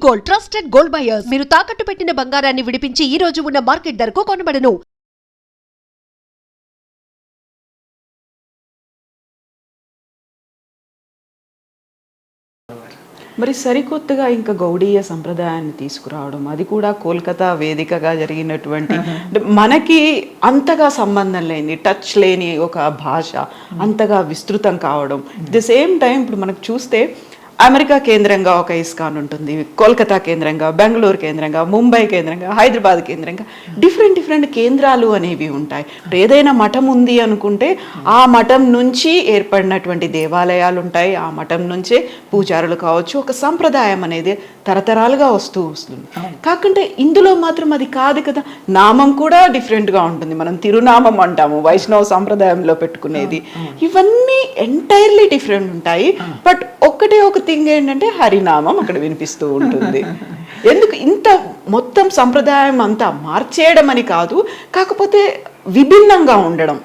Gold, trusted gold buyers. మీరు తాకట్టు పెట్టిన బంగారాన్ని విడిపించి ఈ రోజు ఉన్న మార్కెట్ ధరకు కొనబడను. మరి సరికొత్తగా ఇంకా గౌడీయ సంప్రదాయాన్ని తీసుకురావడం, అది కూడా కోల్కతా వేదికగా జరిగినటువంటి, మనకి అంతగా సంబంధం లేని, టచ్ లేని ఒక భాష అంతగా విస్తృతం కావడం. ది సేమ్ టైం ఇప్పుడు మనకు చూస్తే అమెరికా కేంద్రంగా ఒక ఇస్కాన్ ఉంటుంది, కోల్కతా కేంద్రంగా, బెంగళూరు కేంద్రంగా, ముంబై కేంద్రంగా, హైదరాబాద్ కేంద్రంగా డిఫరెంట్ కేంద్రాలు అనేవి ఉంటాయి. ఏదైనా మఠం ఉంది అనుకుంటే ఆ మఠం నుంచి ఏర్పడినటువంటి దేవాలయాలు ఉంటాయి, ఆ మఠం నుంచే పూజారులు కావచ్చు, ఒక సంప్రదాయం అనేది తరతరాలుగా వస్తుంది. కాకుంటే ఇందులో మాత్రం అది కాదు కదా, నామం కూడా డిఫరెంట్గా ఉంటుంది. మనం తిరునామం అంటాము వైష్ణవ సంప్రదాయంలో పెట్టుకునేది, ఇవన్నీ ఎంటైర్లీ డిఫరెంట్ ఉంటాయి. బట్ ఒక్కటే ఒక థింగ్ ఏంటంటే హరినామం అక్కడ వినిపిస్తూ ఉంటుంది. ఎందుకు ఇంత మొత్తం సంప్రదాయం అంతా మార్చేయడం అని కాదు, కాకపోతే విభిన్నంగా ఉండడం.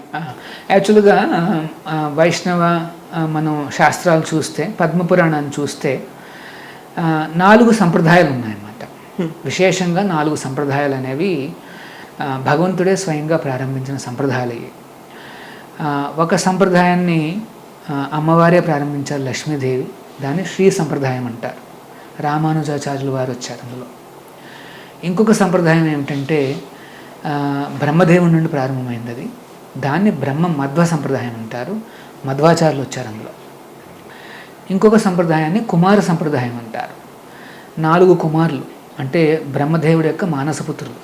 యాక్చువల్గా వైష్ణవ మనం శాస్త్రాలు చూస్తే, పద్మపురాణాన్ని చూస్తే 4 సంప్రదాయాలు ఉన్నాయన్నమాట. విశేషంగా 4 సంప్రదాయాలు అనేవి భగవంతుడే స్వయంగా ప్రారంభించిన సంప్రదాయాలు. ఒక సంప్రదాయాన్ని అమ్మవారే ప్రారంభించారు, లక్ష్మీదేవి. దాన్ని శ్రీ సంప్రదాయం అంటారు. రామానుజాచార్యులు వారు వచ్చారు అందులో. ఇంకొక సంప్రదాయం ఏమిటంటే బ్రహ్మదేవుని నుండి ప్రారంభమైంది అది. దాన్ని బ్రహ్మ మధ్వ సంప్రదాయం అంటారు. మధ్వాచార్యులు వచ్చారు అందులో. ఇంకొక సంప్రదాయాన్ని కుమార సంప్రదాయం అంటారు. 4 కుమారులు అంటే బ్రహ్మదేవుడి యొక్క మానసపుత్రులు.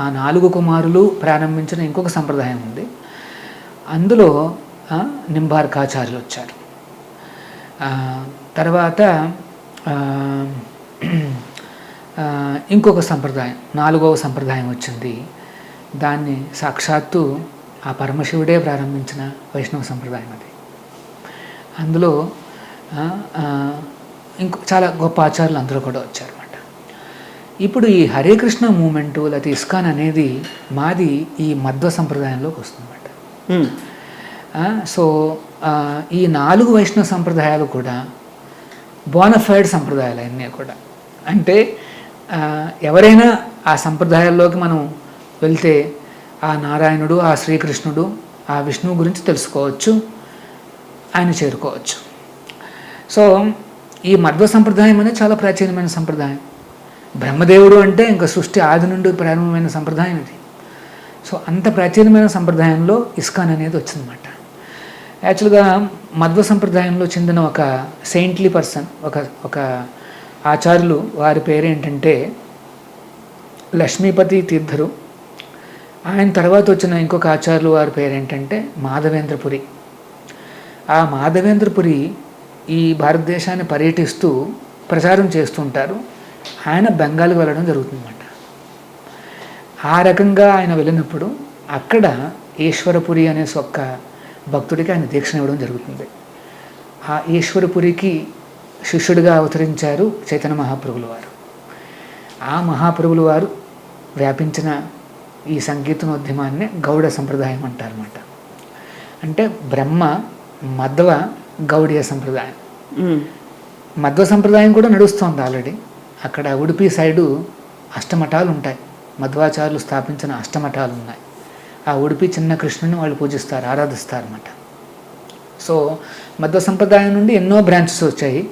ఆ 4 కుమారులు ప్రారంభించిన ఇంకొక సంప్రదాయం ఉంది. అందులో నింబార్కాచార్యులు వచ్చారు. తర్వాత ఇంకొక సంప్రదాయం, 4వ సంప్రదాయం వచ్చింది. దాన్ని సాక్షాత్తు ఆ పరమశివుడే ప్రారంభించిన వైష్ణవ సంప్రదాయం అది. అందులో చాలా గొప్ప ఆచార్యులు అందరూ కూడా వచ్చారన్నమాట. ఇప్పుడు ఈ హరే కృష్ణ మూమెంటు లేకపోతే ఇస్కాన్ అనేది మాది ఈ మధ్వ సంప్రదాయంలోకి వస్తుందన్నమాట. సో ఈ 4 వైష్ణవ సంప్రదాయాలు కూడా బోనఫైడ్ సంప్రదాయాలు అన్నీ కూడా. అంటే ఎవరైనా ఆ సంప్రదాయాల్లోకి మనం వెళ్తే ఆ నారాయణుడు, ఆ శ్రీకృష్ణుడు, ఆ విష్ణువు గురించి తెలుసుకోవచ్చు, ఆయన చేరుకోవచ్చు. సో ఈ మధ్వ సంప్రదాయం అనేది చాలా ప్రాచీనమైన సంప్రదాయం. బ్రహ్మదేవుడు అంటే ఇంకా సృష్టి ఆది నుండి ప్రారంభమైన సంప్రదాయం ఇది. సో అంత ప్రాచీనమైన సంప్రదాయంలో ఇస్కాన్ అనేది వచ్చిందన్నమాట. యాక్చువల్గా మధ్వ సంప్రదాయంలో చెందిన ఒక సెయింట్లీ పర్సన్, ఒక ఆచార్యులు, వారి పేరు ఏంటంటే లక్ష్మీపతి తీర్థరు. ఆయన తర్వాత వచ్చిన ఇంకొక ఆచార్యులు వారి పేరు ఏంటంటే మాధవేంద్రపురి. ఆ మాధవేంద్రపురి ఈ భారతదేశాన్ని పర్యటిస్తూ ప్రచారం చేస్తుంటారు. ఆయన బెంగాల్కి వెళ్ళడం జరుగుతుందన్నమాట. ఆ రకంగా ఆయన వెళ్ళినప్పుడు అక్కడ ఈశ్వరపురి అనే ఒక్క భక్తుడికి ఆయన దీక్షణ ఇవ్వడం జరుగుతుంది. ఆ ఈశ్వరపురికి శిష్యుడిగా అవతరించారు చైతన్య మహాప్రభులు వారు. ఆ మహాప్రభులు వారు వ్యాపించిన ఈ సంకీర్తనోద్యమాన్ని గౌడ సంప్రదాయం అంటారన్నమాట. అంటే బ్రహ్మ మధ్వ గౌడీయ సంప్రదాయం. మధ్వ సంప్రదాయం కూడా నడుస్తోంది ఆల్రెడీ. అక్కడ ఉడిపి సైడు అష్టమఠాలు ఉంటాయి. మధ్వాచార్యులు స్థాపించిన అష్టమఠాలు ఉన్నాయి. ఆ ఉడిపి చిన్న కృష్ణుని వాళ్ళు పూజిస్తారు, ఆరాధిస్తారు అన్నమాట. సో మధ్వ సంప్రదాయం నుండి ఎన్నో బ్రాంచెస్ వచ్చాయి.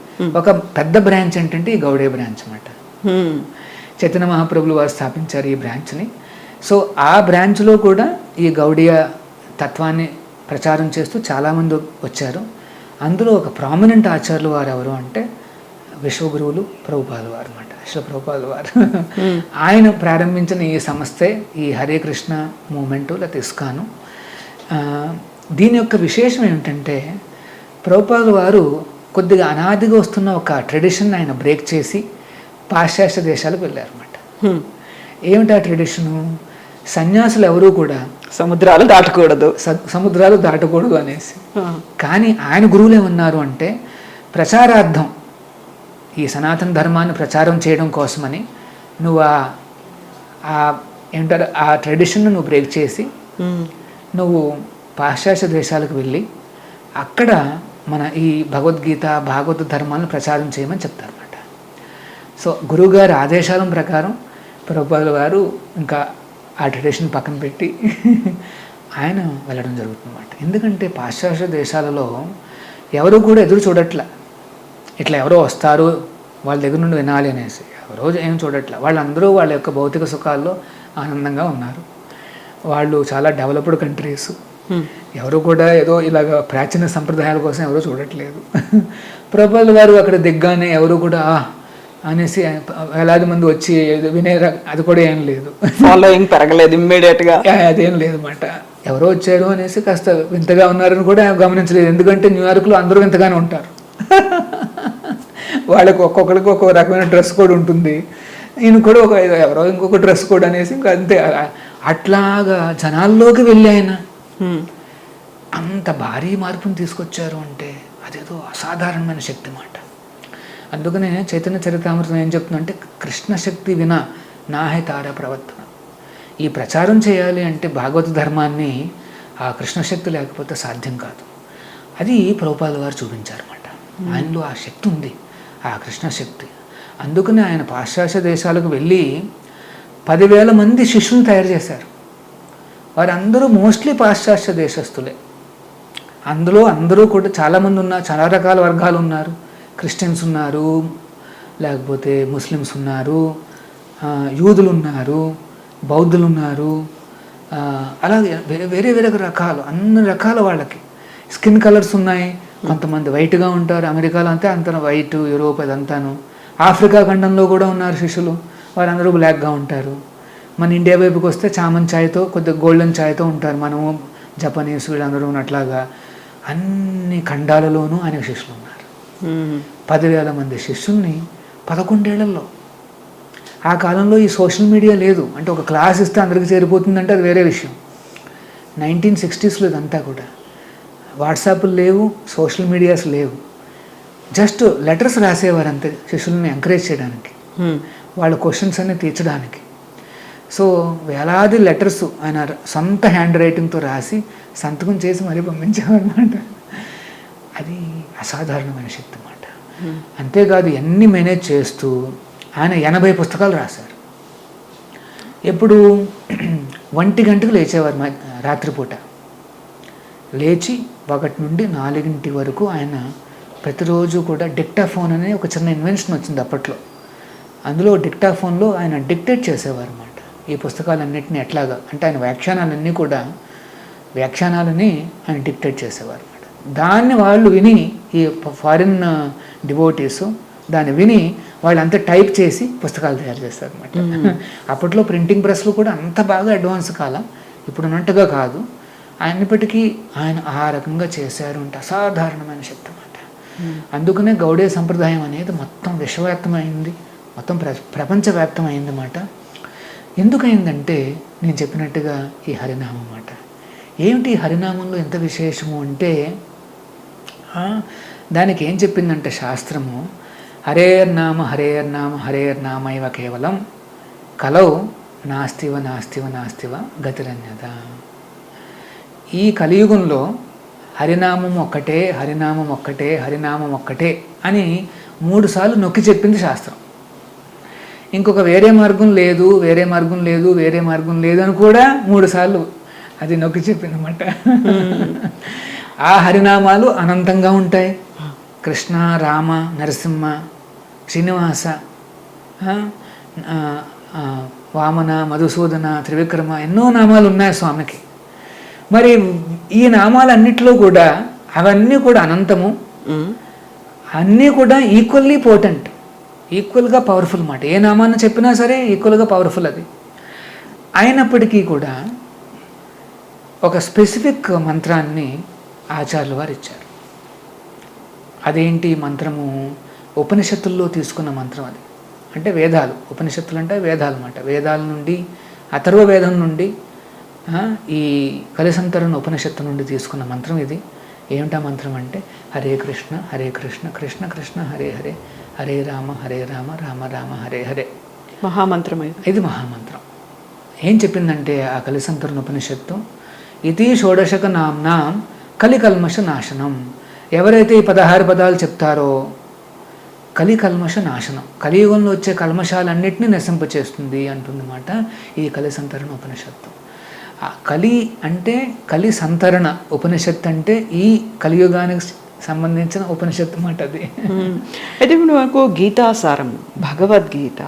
ఒక పెద్ద బ్రాంచ్ ఏంటంటే ఈ గౌడీయ బ్రాంచ్ అన్నమాట. చైతన్య మహాప్రభులు వారు స్థాపించారు ఈ బ్రాంచ్ని. సో ఆ బ్రాంచ్లో కూడా ఈ గౌడీయ తత్వాన్ని ప్రచారం చేస్తూ చాలామంది వచ్చారు. అందులో ఒక ప్రామినెంట్ ఆచార్యులు వారు ఎవరు అంటే విశ్వగురువులు ప్రభుపాదుల వారు అన్నమాట. ప్రభుపాదుల వారు ఆయన ప్రారంభించిన ఈ సంస్థే ఈ హరే కృష్ణ మూమెంటు లేకపోతే ఇస్కాను. దీని యొక్క విశేషం ఏమిటంటే ప్రభుపాదుల వారు కొద్దిగా అనాదిగా వస్తున్న ఒక ట్రెడిషన్ ఆయన బ్రేక్ చేసి పాశ్చాత్య దేశాలకు వెళ్ళారన్నమాట. ఏమిటి ఆ ట్రెడిషను? సన్యాసులు ఎవరూ కూడా సముద్రాలు దాటకూడదు అనేసి. కానీ ఆయన గురువులు ఏమన్నారు అంటే ప్రచారార్థం, ఈ సనాతన ధర్మాన్ని ప్రచారం చేయడం కోసమని నువ్వు ఏమంటారు ఆ ట్రెడిషన్ను నువ్వు బ్రేక్ చేసి నువ్వు పాశ్చాత్య దేశాలకు వెళ్ళి అక్కడ మన ఈ భగవద్గీత భాగవత ధర్మాలను ప్రచారం చేయమని చెప్తారన్నమాట. సో గురువుగారి ఆదేశాల ప్రకారం ప్రభుపాదుల వారు ఇంకా ఆ ట్రెడిషన్ పక్కన పెట్టి ఆయన వెళ్ళడం జరుగుతుందన్నమాట. ఎందుకంటే పాశ్చాత్య దేశాలలో ఎవరు కూడా ఎదురు చూడట్ల, ఇట్లా ఎవరో వస్తారు వాళ్ళ దగ్గర నుండి వినాలి అనేసి ఎవరో ఏం చూడట్ల. వాళ్ళందరూ వాళ్ళ యొక్క భౌతిక సుఖాల్లో ఆనందంగా ఉన్నారు. వాళ్ళు చాలా డెవలప్డ్ కంట్రీస్, ఎవరు కూడా ఏదో ఇలాగ ప్రాచీన సంప్రదాయాల కోసం ఎవరో చూడట్లేదు. ప్రభుపాదుల వారు అక్కడ దిగ్గానే ఎవరు కూడా అనేసి వేలాది మంది వచ్చి వినే అది కూడా ఏం లేదు, ఫాలోయింగ్ పెరగలేదు ఇమ్మీడియట్గా, అదేం లేదన్నమాట. ఎవరో వచ్చారు అనేసి కాస్త వింతగా ఉన్నారని కూడా గమనించలేదు. ఎందుకంటే న్యూయార్క్లో అందరూ వింతగానే ఉంటారు. వాళ్ళకి ఒక్కొక్కరికి ఒక్కొక్క రకమైన డ్రెస్ కోడ్ ఉంటుంది. ఈయన కూడా ఎవరో ఇంకొక డ్రెస్ కోడ్ అనేసి ఇంకా అంతే. అట్లాగా జనాల్లోకి వెళ్ళి ఆయన అంత భారీ మార్పును తీసుకొచ్చారు అంటే అదేదో అసాధారణమైన శక్తి మాట. అందుకనే చైతన్య చరితామృతం ఏం చెప్తుందంటే కృష్ణ శక్తి వినా నాహే తార ప్రవర్తన. ఈ ప్రచారం చేయాలి అంటే భాగవత ధర్మాన్ని ఆ కృష్ణశక్తి లేకపోతే సాధ్యం కాదు. అది ప్రభుపాదుల వారు చూపించారన్నమాట. ఆయనలో ఆ శక్తి ఉంది, ఆ కృష్ణశక్తి. అందుకనే ఆయన పాశ్చాత్య దేశాలకు వెళ్ళి 10,000 మంది శిష్యులను తయారు చేశారు. వారందరూ మోస్ట్లీ పాశ్చాత్య దేశస్తులే. అందులో అందరూ కూడా చాలామంది ఉన్నారు, చాలా రకాల వర్గాలు ఉన్నారు. క్రిస్టియన్స్ ఉన్నారు, లేకపోతే ముస్లిమ్స్ ఉన్నారు, యూదులు ఉన్నారు, బౌద్ధులు ఉన్నారు, అలాగే వేరే వేరే రకాలు, అన్ని రకాల వాళ్ళకి స్కిన్ కలర్స్ ఉన్నాయి. కొంతమంది వైట్గా ఉంటారు, అమెరికాలో అంతే అంత వైట్, యూరోప్ అదంతాను. ఆఫ్రికా ఖండంలో కూడా ఉన్నారు శిష్యులు, వారందరూ బ్లాక్గా ఉంటారు. మన ఇండియా వైపుకి వస్తే చామన్ ఛాయ్తో కొద్దిగా గోల్డెన్ ఛాయ్తో ఉంటారు. మనము జపనీస్ వీళ్ళందరూ ఉన్నట్లాగా అన్ని ఖండాలలోనూ ఆయన శిష్యులు ఉన్నారు. 10,000 మంది శిష్యుల్ని 11 ఏళ్లలో. ఆ కాలంలో ఈ సోషల్ మీడియా లేదు, అంటే ఒక క్లాస్ ఇస్తే అందరికీ చేరిపోతుందంటే అది వేరే విషయం. 1960స్లో ఇదంతా కూడా వాట్సాప్లు లేవు, సోషల్ మీడియాస్ లేవు. జస్ట్ లెటర్స్ రాసేవారు అంతే శిష్యుల్ని ఎంకరేజ్ చేయడానికి, వాళ్ళ క్వశ్చన్స్ అన్ని తీర్చడానికి. సో వేలాది లెటర్స్ ఆయన సొంత హ్యాండ్ రైటింగ్తో రాసి సంతకం చేసి మరీ పంపించేవారు అన్నమాట. అది అసాధారణమైన శక్తి అన్నమాట. అంతేకాదు ఎన్ని మేనేజ్ చేస్తూ ఆయన 80 పుస్తకాలు రాశారు. ఎప్పుడు 1 గంటకు లేచేవారు రాత్రిపూట. లేచి 1 నుండి 4 వరకు ఆయన ప్రతిరోజు కూడా డిక్టాఫోన్ అనే ఒక చిన్న ఇన్వెన్షన్ వచ్చింది అప్పట్లో. అందులో డిక్టాఫోన్లో ఆయన డిక్టేట్ చేసేవారు అన్నమాట ఈ పుస్తకాలన్నింటినీ. ఎట్లాగా అంటే ఆయన వ్యాఖ్యానాలని ఆయన డిక్టేట్ చేసేవారు అన్నమాట. దాన్ని వాళ్ళు విని, ఈ ఫారిన్ డివోటీస్ దాన్ని విని వాళ్ళంతా టైప్ చేసి పుస్తకాలు తయారు చేస్తారు అన్నమాట. అప్పట్లో ప్రింటింగ్ ప్రెస్లు కూడా అంత బాగా అడ్వాన్స్ కాలం, ఇప్పుడు ఉన్నట్టుగా కాదు. అయినప్పటికీ ఆయన ఆ రకంగా చేశారు అంటే అసాధారణమైన శక్తి అన్నమాట. అందుకనే గౌడీయ సంప్రదాయం అనేది మొత్తం విశ్వవ్యాప్తమైంది, మొత్తం ప్రపంచవ్యాప్తమైంది అన్నమాట. ఎందుకైందంటే నేను చెప్పినట్టుగా ఈ హరినామం అన్నమాట. ఏమిటి హరినామంలో ఎంత విశేషము అంటే దానికి ఏం చెప్పిందంటే శాస్త్రము, హరేర్నామ హరేర్నామ హరేర్నామైవ కేవలం కలౌ నాస్తివ నాస్తివ నాస్తివ గతిరన్యత. ఈ కలియుగంలో హరినామం ఒక్కటే, హరినామం ఒక్కటే, హరినామం ఒక్కటే అని 3 సార్లు నొక్కి చెప్పింది శాస్త్రం. ఇంకొక వేరే మార్గం లేదు, వేరే మార్గం లేదు, వేరే మార్గం లేదు అని కూడా 3 సార్లు అది నొక్కి చెప్పింది అన్నమాట. ఆ హరినామాలు అనంతంగా ఉంటాయి. కృష్ణ, రామ, నరసింహ, శ్రీనివాస, వామన, మధుసూదన, త్రివిక్రమ, ఎన్నో నామాలు ఉన్నాయి స్వామికి. మరి ఈ నామాలన్నిటిలో కూడా అవన్నీ కూడా అనంతము, అన్నీ కూడా ఈక్వల్లీ పోటెంట్, ఈక్వల్గా పవర్ఫుల్ అన్నమాట. ఏ నామాన్ని చెప్పినా సరే ఈక్వల్గా పవర్ఫుల్ అది. అయినప్పటికీ కూడా ఒక స్పెసిఫిక్ మంత్రాన్ని ఆచార్యుల వారు ఇచ్చారు. అదేంటి మంత్రము? ఉపనిషత్తుల్లో తీసుకున్న మంత్రం అది. అంటే వేదాలు, ఉపనిషత్తులు అంటే వేదాలు అన్నమాట. వేదాల నుండి, అథర్వ వేదం నుండి, ఈ కలిసంతరణ ఉపనిషత్తు నుండి తీసుకున్న మంత్రం ఇది. ఏమిటా మంత్రం అంటే హరే కృష్ణ హరే కృష్ణ కృష్ణ కృష్ణ హరే హరే, హరే రామ రామ రామ హరే హరే. మహామంత్రం ఇది మహామంత్రం. ఏం చెప్పిందంటే ఆ కలిసంతరణ ఉపనిషత్తు, ఇతి షోడశక నామ్నాం కలికల్మష నాశనం. ఎవరైతే ఈ 16 పదాలు చెప్తారో కలి కల్మష నాశనం, కలియుగంలో వచ్చే కల్మషాలన్నింటినీ నశింపచేస్తుంది అంటుందన్నమాట ఈ కలి సంతరణ ఉపనిషత్తు. కలి అంటే కలి సంతరణ ఉపనిషత్తు అంటే ఈ కలియుగానికి సంబంధించిన ఉపనిషత్తు అన్నమాట అది. అయితే ఇప్పుడు మనకు గీతాసారం, భగవద్గీత,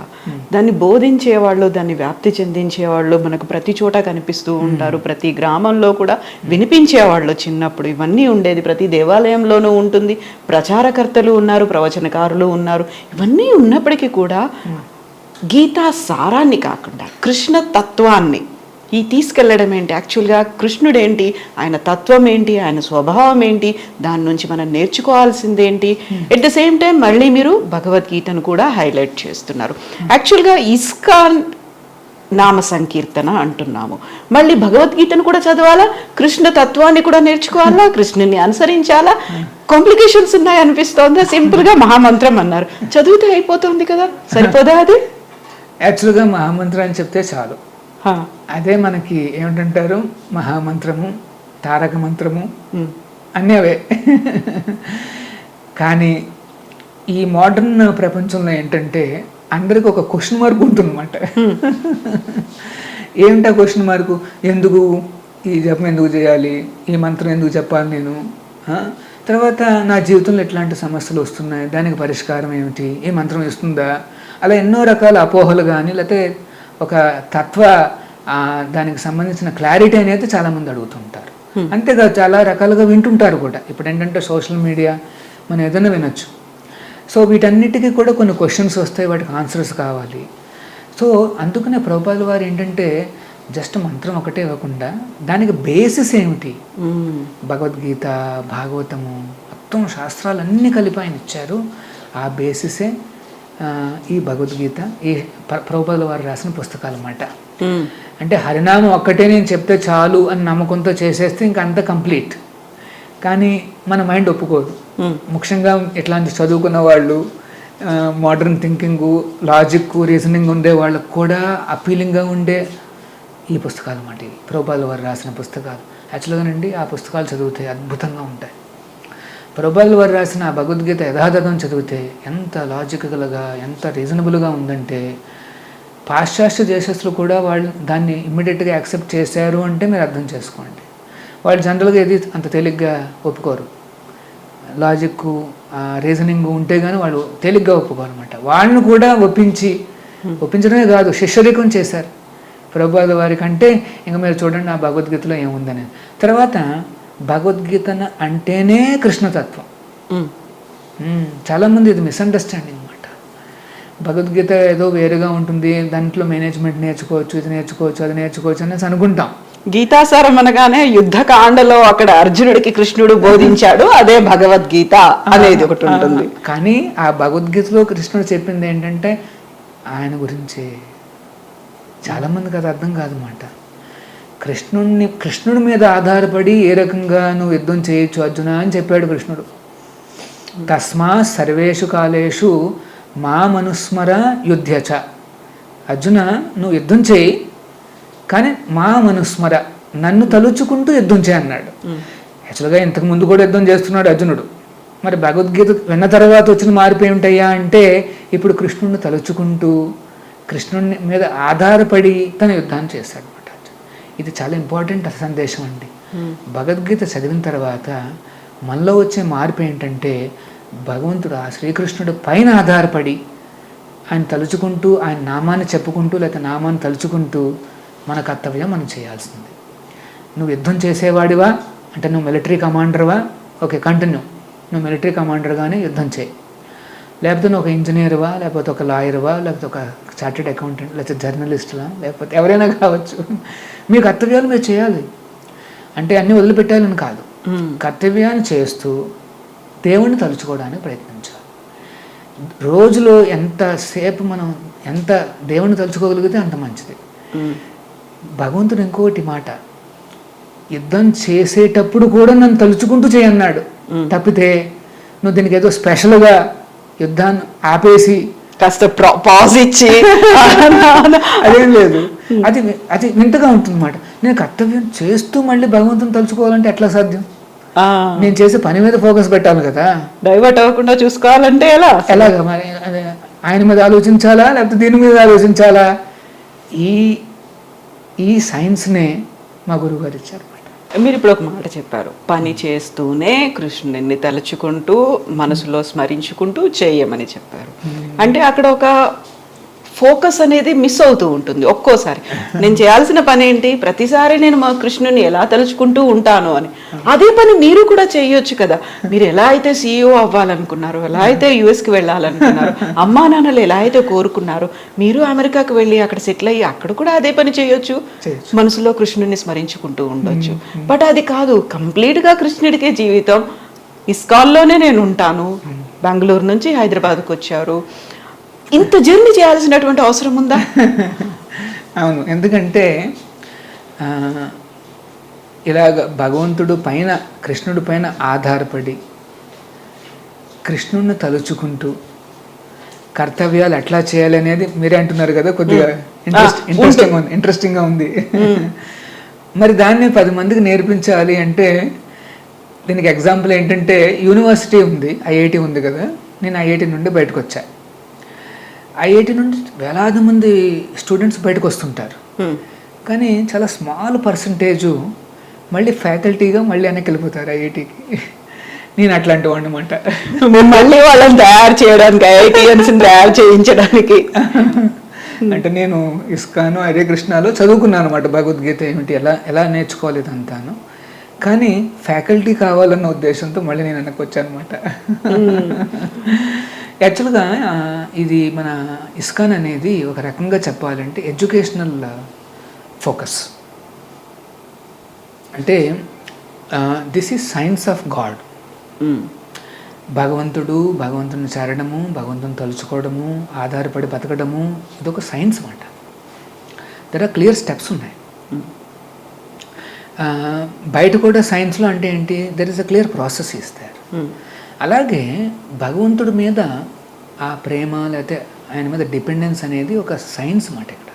దాన్ని బోధించేవాళ్ళు, దాన్ని వ్యాప్తి చెందించేవాళ్ళు మనకు ప్రతి చోట కనిపిస్తూ ఉంటారు. ప్రతి గ్రామంలో కూడా వినిపించేవాళ్ళు చిన్నప్పుడు ఇవన్నీ ఉండేది. ప్రతి దేవాలయంలోనూ ఉంటుంది. ప్రచారకర్తలు ఉన్నారు, ప్రవచనకారులు ఉన్నారు. ఇవన్నీ ఉన్నప్పటికీ కూడా గీతా సారాన్ని కాకుండా కృష్ణ తత్వాన్ని ఈ తీసుకెళ్ళడం ఏంటి, యాక్చువల్గా కృష్ణుడు ఏంటి, ఆయన తత్వం ఏంటి, ఆయన స్వభావం ఏంటి, దాని నుంచి మనం నేర్చుకోవాల్సిందేంటి. ఎట్ ద సేమ్ టైం మళ్ళీ మీరు భగవద్గీతను కూడా హైలైట్ చేస్తున్నారు. యాక్చువల్గా ఇస్కాన్ నామ సంకీర్తన అంటున్నాము, మళ్ళీ భగవద్గీతను కూడా చదవాలా, కృష్ణ తత్వాన్ని కూడా నేర్చుకోవాలా, కృష్ణుని అనుసరించాలా, కాంప్లికేషన్స్ ఉన్నాయి అనిపిస్తోందా? సింపుల్గా మహామంత్రం అన్నారు, చదివితే అయిపోతుంది కదా, సరిపోదా అది? యాక్చువల్గా మహామంత్రం అని చెప్తే చాలు. అదే మనకి ఏమిటంటారు, మహామంత్రము, తారక మంత్రము అన్నీ అవే. కానీ ఈ మోడర్న్ ప్రపంచంలో ఏంటంటే అందరికి ఒక క్వశ్చన్ మార్క్ ఉంటుందన్నమాట. ఏమిటా క్వశ్చన్ మార్కు, ఎందుకు ఈ జపం ఎందుకు చేయాలి, ఈ మంత్రం ఎందుకు చెప్పాలి నేను, తర్వాత నా జీవితంలో ఎట్లాంటి సమస్యలు వస్తున్నాయి, దానికి పరిష్కారం ఏమిటి, ఈ మంత్రం ఇస్తుందా, అలా ఎన్నో రకాల అపోహలు కానీ లేకపోతే ఒక తత్వ దానికి సంబంధించిన క్లారిటీ అనేది చాలామంది అడుగుతుంటారు. అంతేకాదు చాలా రకాలుగా వింటుంటారు కూడా. ఇప్పుడు ఏంటంటే సోషల్ మీడియా మనం ఏదైనా వినొచ్చు. సో వీటన్నిటికీ కూడా కొన్ని క్వశ్చన్స్ వస్తాయి, వాటికి ఆన్సర్స్ కావాలి. సో అందుకనే ప్రభుపాదుల వారు ఏంటంటే జస్ట్ మంత్రం ఒకటే కాకుండా దానికి బేసిస్ ఏమిటి, భగవద్గీత, భాగవతము, మొత్తం శాస్త్రాలన్నీ కలిపి ఆయన ఇచ్చారు. ఆ బేసిసే ఈ భగవద్గీత, ఈ ప్రభుపాదుల వారు రాసిన పుస్తకాలు అన్నమాట. అంటే హరినామం ఒక్కటే నేను చెప్తే చాలు అని నమ్మకంతో చేసేస్తే ఇంకా అంత కంప్లీట్. కానీ మన మైండ్ ఒప్పుకోదు. ముఖ్యంగా ఇట్లాంటి చదువుకున్న వాళ్ళు, మోడర్న్ థింకింగు, లాజిక్, రీజనింగ్ ఉండే వాళ్ళకు కూడా అపీలింగ్గా ఉండే ఈ పుస్తకాలు అన్నమాట. ఇవి ప్రభుపాదుల వారు రాసిన పుస్తకాలు. యాక్చువల్గానండి ఆ పుస్తకాలు చదివితే అద్భుతంగా ఉంటాయి. ప్రభుపాదుల వారు రాసిన ఆ భగవద్గీత యథాతథం చదివితే ఎంత లాజికల్గా, ఎంత రీజనబుల్గా ఉందంటే పాశ్చాత్య దేశస్తులు కూడా వాళ్ళు దాన్ని ఇమ్మీడియట్గా యాక్సెప్ట్ చేశారు అంటే మీరు అర్థం చేసుకోండి. వాళ్ళు జనరల్గా ఏది అంత తేలిగ్గా ఒప్పుకోరు. లాజిక్, రీజనింగ్ ఉంటే కానీ వాళ్ళు తేలిగ్గా ఒప్పుకోరు అనమాట. వాళ్ళని కూడా ఒప్పించడమే కాదు, శిష్యరికం చేశారు ప్రభుపాదుల వారి కంటే. ఇంకా మీరు చూడండి ఆ భగవద్గీతలో ఏముందని. తర్వాత భగవద్గీతను అంటేనే కృష్ణతత్వం. చాలామంది ఇది మిస్అండర్స్టాండింగ్ అనమాట. భగవద్గీత ఏదో వేరుగా ఉంటుంది, దాంట్లో మేనేజ్మెంట్ నేర్చుకోవచ్చు, ఇది నేర్చుకోవచ్చు, అది నేర్చుకోవచ్చు అనేసి అనుకుంటాం. గీతాసారం అనగానే యుద్ధకాండలో అక్కడ అర్జునుడికి కృష్ణుడు బోధించాడు, అదే భగవద్గీత అనేది ఒకటి ఉంటుంది. కానీ ఆ భగవద్గీతలో కృష్ణుడు చెప్పింది ఏంటంటే ఆయన గురించి. చాలామందికి అది అర్థం కాదన్నమాట. కృష్ణుడి మీద ఆధారపడి ఏ రకంగా నువ్వు యుద్ధం చేయొచ్చు అర్జున అని చెప్పాడు కృష్ణుడు. తస్మా సర్వేషు కాలేషు మా మనుస్మర యుద్ధచ. అర్జున నువ్వు యుద్ధం చేయి, కానీ మా మనుస్మర, నన్ను తలుచుకుంటూ యుద్ధం చేయి అన్నాడు. యాక్చువల్గా ఇంతకు ముందు కూడా యుద్ధం చేస్తున్నాడు అర్జునుడు. మరి భగవద్గీత విన్న తర్వాత వచ్చిన మార్పు ఏమిటయ్యా అంటే ఇప్పుడు కృష్ణుడిని తలుచుకుంటూ కృష్ణుడి మీద ఆధారపడి తన యుద్ధాన్ని చేశాడు అనమాట. ఇది చాలా ఇంపార్టెంట్ సందేశం అండి. భగవద్గీత చదివిన తర్వాత మనలో వచ్చే మార్పు ఏంటంటే భగవంతుడు ఆ శ్రీకృష్ణుడు పైన ఆధారపడి ఆయన తలుచుకుంటూ, ఆయన నామాన్ని చెప్పుకుంటూ లేకపోతే నామాన్ని తలుచుకుంటూ మన కర్తవ్యం మనం చేయాల్సింది. నువ్వు యుద్ధం చేసేవాడివా అంటే నువ్వు మిలిటరీ కమాండర్వా, ఓకే కంటిన్యూ, నువ్వు మిలిటరీ కమాండర్గానే యుద్ధం చేయి. లేకపోతే నువ్వు ఒక ఇంజనీర్వా, లేకపోతే ఒక లాయర్వా, లేకపోతే ఒక చార్టెడ్ అకౌంటెంట్, లేకపోతే జర్నలిస్టువా, లేకపోతే ఎవరైనా కావచ్చు, మీ కర్తవ్యాలు మీరు చేయాలి. అంటే అన్నీ వదిలిపెట్టాలని కాదు, కర్తవ్యాన్ని చేస్తూ దేవుణ్ణి తలుచుకోవడానికి ప్రయత్నించాలి. రోజులో ఎంతసేపు మనం ఎంత దేవుణ్ణి తలుచుకోగలిగితే అంత మంచిది. భగవంతుడు ఇంకోటి మాట, యుద్ధం చేసేటప్పుడు కూడా నన్ను తలుచుకుంటూ చేయన్నాడు. తప్పితే నువ్వు దీనికి ఏదో స్పెషల్గా యుద్ధాన్ని ఆపేసి కాస్త పాజ్ ఇచ్చి అదేం లేదు. అది వింతగా ఉంటుందన్నమాట. నేను కర్తవ్యం చేస్తూ మళ్ళీ భగవంతుని తలుచుకోవాలంటే ఎట్లా సాధ్యం? ఆ, నేను చేసే పని మీద ఫోకస్ పెట్టాలి కదా. డైవర్ట్ అవ్వకుండా చూసుకోవాలంటే ఎలా? ఎలాగ మరి అదే ఆయన మీద ఆలోచించాలా లేకపోతే దీని మీద ఆలోచించాలా? ఈ ఈ సైన్స్నే మా గురువు గారు ఇచ్చారు. మీరు ఇప్పుడు ఒక మాట చెప్పారు, పని చేస్తూనే కృష్ణుని తలుచుకుంటూ మనసులో స్మరించుకుంటూ చేయమని చెప్పారు. అంటే అక్కడ ఒక ఫోకస్ అనేది మిస్ అవుతూ ఉంటుంది ఒక్కోసారి. నేను చేయాల్సిన పని ఏంటి, ప్రతిసారి నేను మా కృష్ణుని ఎలా తలుచుకుంటూ ఉంటాను అని. అదే పని మీరు కూడా చేయొచ్చు కదా. మీరు ఎలా అయితే CEO అవ్వాలనుకున్నారు, ఎలా అయితే యుఎస్కి వెళ్ళాలనుకున్నారు, అమ్మా నాన్నలు ఎలా అయితే కోరుకున్నారు, మీరు అమెరికాకు వెళ్ళి అక్కడ సెటిల్ అయ్యి అక్కడ కూడా అదే పని చేయొచ్చు, మనసులో కృష్ణుని స్మరించుకుంటూ ఉండొచ్చు. బట్ అది కాదు, కంప్లీట్గా కృష్ణుడికే జీవితం, ఇస్కాన్లోనే నేను ఉంటాను. బెంగళూరు నుంచి హైదరాబాద్కు వచ్చారు, ఇంత జర్నీ చేయాల్సినటువంటి అవసరం ఉందా? అవును, ఎందుకంటే ఇలాగ భగవంతుడు పైన, కృష్ణుడి పైన ఆధారపడి కృష్ణుడిని తలుచుకుంటూ కర్తవ్యాలు ఎట్లా చేయాలి అనేది మీరే అంటున్నారు కదా, కొద్దిగా ఇంట్రెస్టింగ్గా ఉంది. మరి దాన్ని 10 మందికి నేర్పించాలి అంటే దీనికి ఎగ్జాంపుల్ ఏంటంటే, యూనివర్సిటీ ఉంది, ఐఐటి ఉంది కదా. నేను ఐఐటి నుండి బయటకు వచ్చా. ఐఐటి నుండి వేలాది మంది స్టూడెంట్స్ బయటకు వస్తుంటారు, కానీ చాలా స్మాల్ పర్సంటేజు మళ్ళీ ఫ్యాకల్టీగా మళ్ళీ వెనక్కి వెళ్ళిపోతారు ఐఐటికి. నేను అట్లాంటి వాడిని అనమాట. మళ్ళీ వాళ్ళని తయారు చేయడానికి, ఐఐటియన్స్ని తయారు చేయించడానికి. అంటే నేను ఇస్కాను, హరే కృష్ణలో చదువుకున్నాను అనమాట, భగవద్గీత ఏమిటి, ఎలా నేర్చుకోవాలి ఇదంతాను. కానీ ఫ్యాకల్టీ కావాలన్న ఉద్దేశంతో మళ్ళీ నేను వెనక్కి వచ్చాను అనమాట. యాక్చువల్గా ఇది మన ఇస్కాన్ అనేది ఒక రకంగా చెప్పాలంటే ఎడ్యుకేషనల్ ఫోకస్. అంటే this is science of God. భగవంతుని చేరడము, భగవంతుని తలుచుకోవడము, ఆధారపడి బతకడము, ఇదొక సైన్స్ అన్నమాట. దర్ ఆర్ క్లియర్ స్టెప్స్ ఉన్నాయి. బయట కూడా సైన్స్లో అంటే ఏంటి, there is a clear process ఇస్తారు. అలాగే భగవంతుడి మీద ఆ ప్రేమ లేకపోతే ఆయన మీద డిపెండెన్స్ అనేది ఒక సైన్స్ మాట ఇక్కడ.